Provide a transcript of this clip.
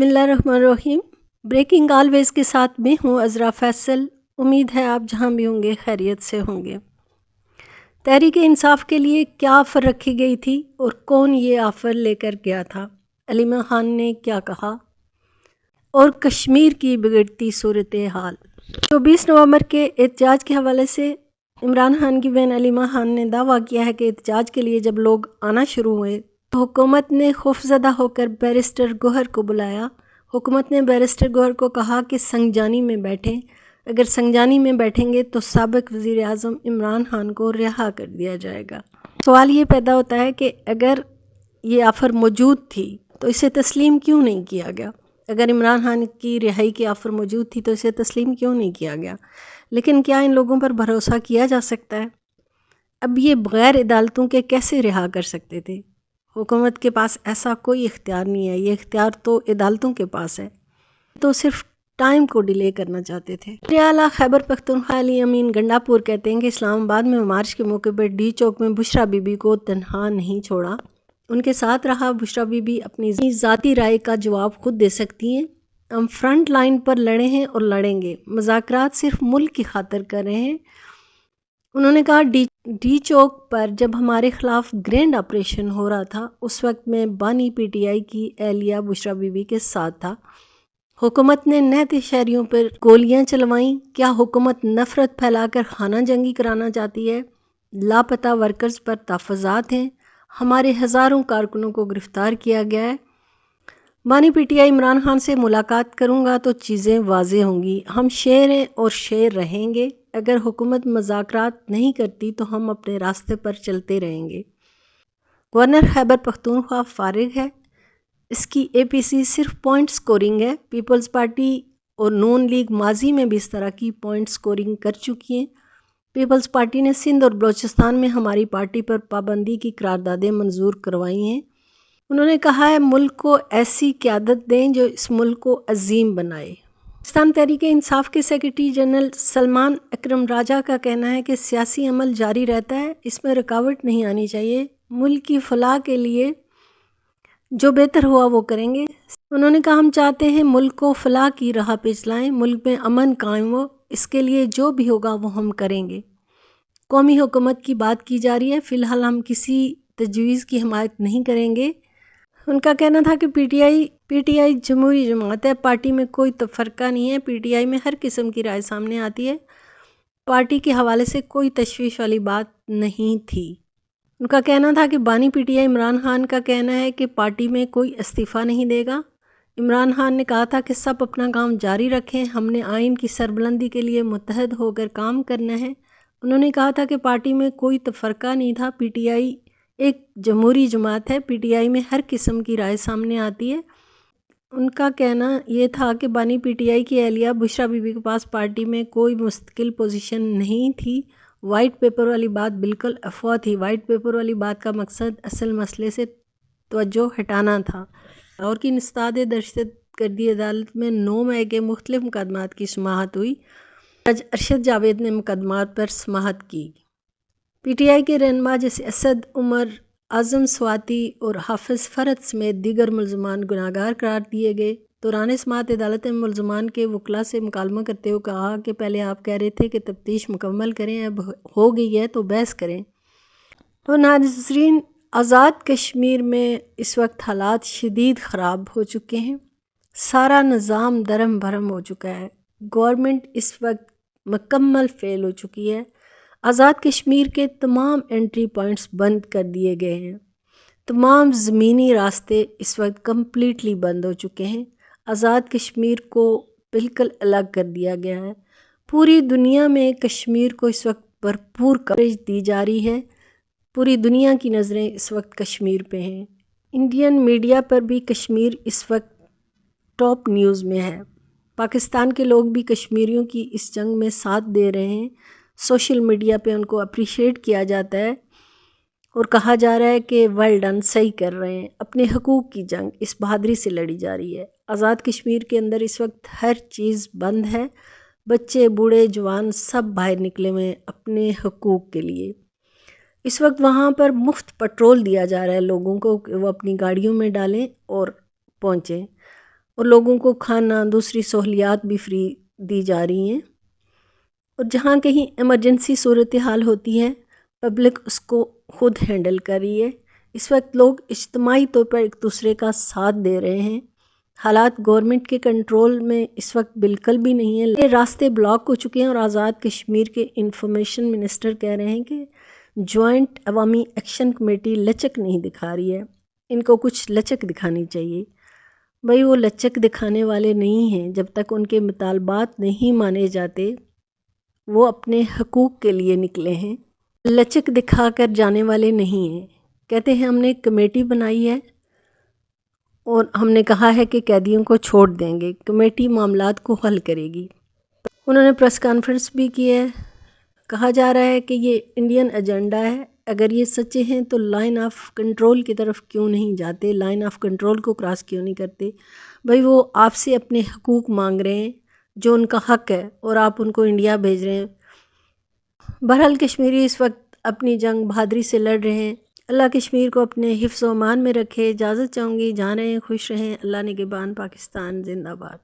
बिस्मिल्लाहिर्रहमानिर्रहीम। Breaking always के साथ मैं हूँ अज़रा फैसल। उम्मीद है आप जहाँ भी होंगे खैरियत से होंगे। तहरीक इंसाफ के लिए क्या ऑफ़र रखी गई थी और कौन ये ऑफ़र लेकर गया था? अलीमा खान ने क्या कहा? और कश्मीर की बिगड़ती सूरत हाल। 24 नवंबर के एहतजाज के हवाले से इमरान खान की बहन अलीमा खान ने दावा किया है कि एहतजाज के लिए जब लोग आना शुरू हुए तो हुकूमत ने खौफज़दा होकर बैरिस्टर गौहर को बुलाया। हुकूमत ने बैरिस्टर गौहर को कहा कि संगजानी में बैठें। अगर संगजानी में बैठेंगे तो साबिक़ वज़ीर आज़म इमरान खान को रिहा कर दिया जाएगा। सवाल ये पैदा होता है कि अगर ये ऑफ़र मौजूद थी तो इसे तस्लीम क्यों नहीं किया गया? अगर इमरान खान की रिहाई की ऑफ़र मौजूद थी तो इसे तस्लीम क्यों नहीं किया गया? लेकिन क्या इन लोगों पर भरोसा किया जा सकता है? अब ये बग़ैर अदालतों के कैसे रिहा कर सकते थे? हुकूमत के पास ऐसा कोई इख्तियार नहीं है, ये इख्तियार तो अदालतों के पास है। तो सिर्फ टाइम को डिले करना चाहते थे। आला खैबर पख्तूनख्वा अली अमीन गंडापुर कहते हैं कि इस्लामाबाद में मार्च के मौके पर डी चौक में बुशरा बीबी को तन्हा नहीं छोड़ा, उनके साथ रहा। बुशरा बीबी अपनी ज़ाती राय का जवाब खुद दे सकती हैं। हम फ्रंट लाइन पर लड़े हैं और लड़ेंगे, मुज़ाकरात सिर्फ मुल्क की खातिर कर रहे हैं। उन्होंने कहा डी चौक पर जब हमारे ख़िलाफ़ ग्रैंड ऑपरेशन हो रहा था उस वक्त मैं बानी पीटीआई की एहलिया बुशरा बीबी के साथ था। हुकूमत ने नहते शहरियों पर गोलियां चलवाईं। क्या हुकूमत नफ़रत फैलाकर खाना जंगी कराना चाहती है? लापता वर्कर्स पर तहफ़्फ़ुज़ात हैं। हमारे हज़ारों कारकुनों को गिरफ़्तार किया गया है। बानी पीटीआई इमरान खान से मुलाकात करूंगा तो चीज़ें वाज़ेह होंगी। हम शेर हैं और शेर रहेंगे। अगर हुकूमत मुज़ाकरात नहीं करती तो हम अपने रास्ते पर चलते रहेंगे। गवर्नर खैबर पख्तूनख्वा फारिग है। इसकी एपीसी सिर्फ पॉइंट स्कोरिंग है। पीपल्स पार्टी और नून लीग माजी में भी इस तरह की पॉइंट स्कोरिंग कर चुकी हैं। पीपल्स पार्टी ने सिंध और बलोचिस्तान में हमारी पार्टी पर पाबंदी की करारदादें मंजूर करवाई हैं। उन्होंने कहा है मुल्क को ऐसी क़यादत दें जो इस मुल्क को अजीम बनाए। पाकिस्तान तहरीक इंसाफ के सेक्रेटरी जनरल सलमान अकरम राजा का कहना है कि सियासी अमल जारी रहता है, इसमें रुकावट नहीं आनी चाहिए। मुल्क की फलाह के लिए जो बेहतर हुआ वो करेंगे। उन्होंने कहा हम चाहते हैं मुल्क को फलाह की राह पे चलाएं, मुल्क में अमन कायम हो, इसके लिए जो भी होगा वो हम करेंगे। कौमी हुकूमत की बात की जा रही है, फ़िलहाल हम किसी तजवीज़ की हिमायत नहीं करेंगे। उनका कहना था कि पीटीआई जमहूरी जमात है, पार्टी में कोई तफरका नहीं है। पीटीआई में हर किस्म की राय सामने आती है। पार्टी के हवाले से कोई तशवीश वाली बात नहीं थी। उनका कहना था कि बानी पीटीआई इमरान खान का कहना है कि पार्टी में कोई इस्तीफ़ा नहीं देगा। इमरान खान ने कहा था कि सब अपना काम जारी रखें, हमने आइन की सरबुलंदी के लिए मुत्तहद होकर काम करना है। उन्होंने कहा था कि पार्टी में कोई तफरका नहीं था। पीटीआई एक जमहूरी जमात है, पीटीआई में हर किस्म की राय सामने आती है। उनका कहना ये था कि बानी पीटीआई की एहलिया बुशरा बीबी के पास पार्टी में कोई मुस्तकिल पोजीशन नहीं थी। वाइट पेपर वाली बात बिल्कुल अफवाह थी। वाइट पेपर वाली बात का मकसद असल मसले से तवज्जो हटाना था। और की इंसदाद दहशत गर्दी अदालत में 9 मई के मुख्तलिफ मुकदमात की समाअत हुई। जज अरशद जावेद ने मुकदमात पर समाअत की। पीटीआई के रहनुमा जैसे असद उमर, आज़म स्वाति और हाफिज़ फ़रद समेत दीगर मुल्ज़मान गुनाहगार करार दिए गए। दौरान समाअत अदालत में मुल्ज़मान के वकला से मुकालमा करते हुए कहा कि पहले आप कह रहे थे कि तफ्तीश मुकम्मल करें, अब हो गई है तो बहस करें। और नाज़रीन, आज़ाद कश्मीर में इस वक्त हालात शदीद ख़राब हो चुके हैं। सारा निज़ाम दरम भरम हो चुका है। गवर्नमेंट इस वक्त मुकम्मल फ़ेल हो चुकी है। आज़ाद कश्मीर के तमाम एंट्री पॉइंट्स बंद कर दिए गए हैं। तमाम ज़मीनी रास्ते इस वक्त कम्प्लीटली बंद हो चुके हैं। आज़ाद कश्मीर को बिल्कुल अलग कर दिया गया है। पूरी दुनिया में कश्मीर को इस वक्त भरपूर कवरेज दी जा रही है। पूरी दुनिया की नज़रें इस वक्त कश्मीर पे हैं। इंडियन मीडिया पर भी कश्मीर इस वक्त टॉप न्यूज़ में है। पाकिस्तान के लोग भी कश्मीरियों की इस जंग में साथ दे रहे हैं। सोशल मीडिया पे उनको अप्रिशिएट किया जाता है और कहा जा रहा है कि वेल डन, सही कर रहे हैं। अपने हकूक़ की जंग इस बहादुरी से लड़ी जा रही है। आज़ाद कश्मीर के अंदर इस वक्त हर चीज़ बंद है। बच्चे, बूढ़े, जवान सब बाहर निकले हुए हैं अपने हकूक़ के लिए। इस वक्त वहाँ पर मुफ्त पेट्रोल दिया जा रहा है लोगों को कि वो अपनी गाड़ियों में डालें और पहुँचें। اور لوگوں کو کھانا دوسری سہولیات بھی فری دی جا رہی ہیں، اور جہاں کہیں ایمرجنسی صورتحال ہوتی ہے پبلک اس کو خود ہینڈل کر رہی ہے۔ اس وقت لوگ اجتماعی طور پر ایک دوسرے کا ساتھ دے رہے ہیں۔ حالات گورنمنٹ کے کنٹرول میں اس وقت بالکل بھی نہیں ہے، راستے بلاک ہو چکے ہیں، اور آزاد کشمیر کے انفارمیشن منسٹر کہہ رہے ہیں کہ جوائنٹ عوامی ایکشن کمیٹی لچک نہیں دکھا رہی ہے، ان کو کچھ لچک دکھانی چاہیے۔ بھئی وہ لچک دکھانے والے نہیں ہیں، جب تک ان کے مطالبات نہیں مانے جاتے وہ اپنے حقوق کے لیے نکلے ہیں، لچک دکھا کر جانے والے نہیں ہیں۔ کہتے ہیں ہم نے ایک کمیٹی بنائی ہے اور ہم نے کہا ہے کہ قیدیوں کو چھوڑ دیں گے، کمیٹی معاملات کو حل کرے گی۔ انہوں نے پریس کانفرنس بھی کی ہے، کہا جا رہا ہے کہ یہ انڈین ایجنڈا ہے، اگر یہ سچے ہیں تو لائن آف کنٹرول کی طرف کیوں نہیں جاتے، لائن آف کنٹرول کو کراس کیوں نہیں کرتے۔ بھئی وہ آپ سے اپنے حقوق مانگ رہے ہیں جو ان کا حق ہے، اور آپ ان کو انڈیا بھیج رہے ہیں۔ بہرحال کشمیری اس وقت اپنی جنگ بہادری سے لڑ رہے ہیں۔ اللہ کشمیر کو اپنے حفظ و امان میں رکھے۔ اجازت چاہوں گی، جاں رہیں خوش رہیں۔ اللہ نگہبان، پاکستان زندہ باد۔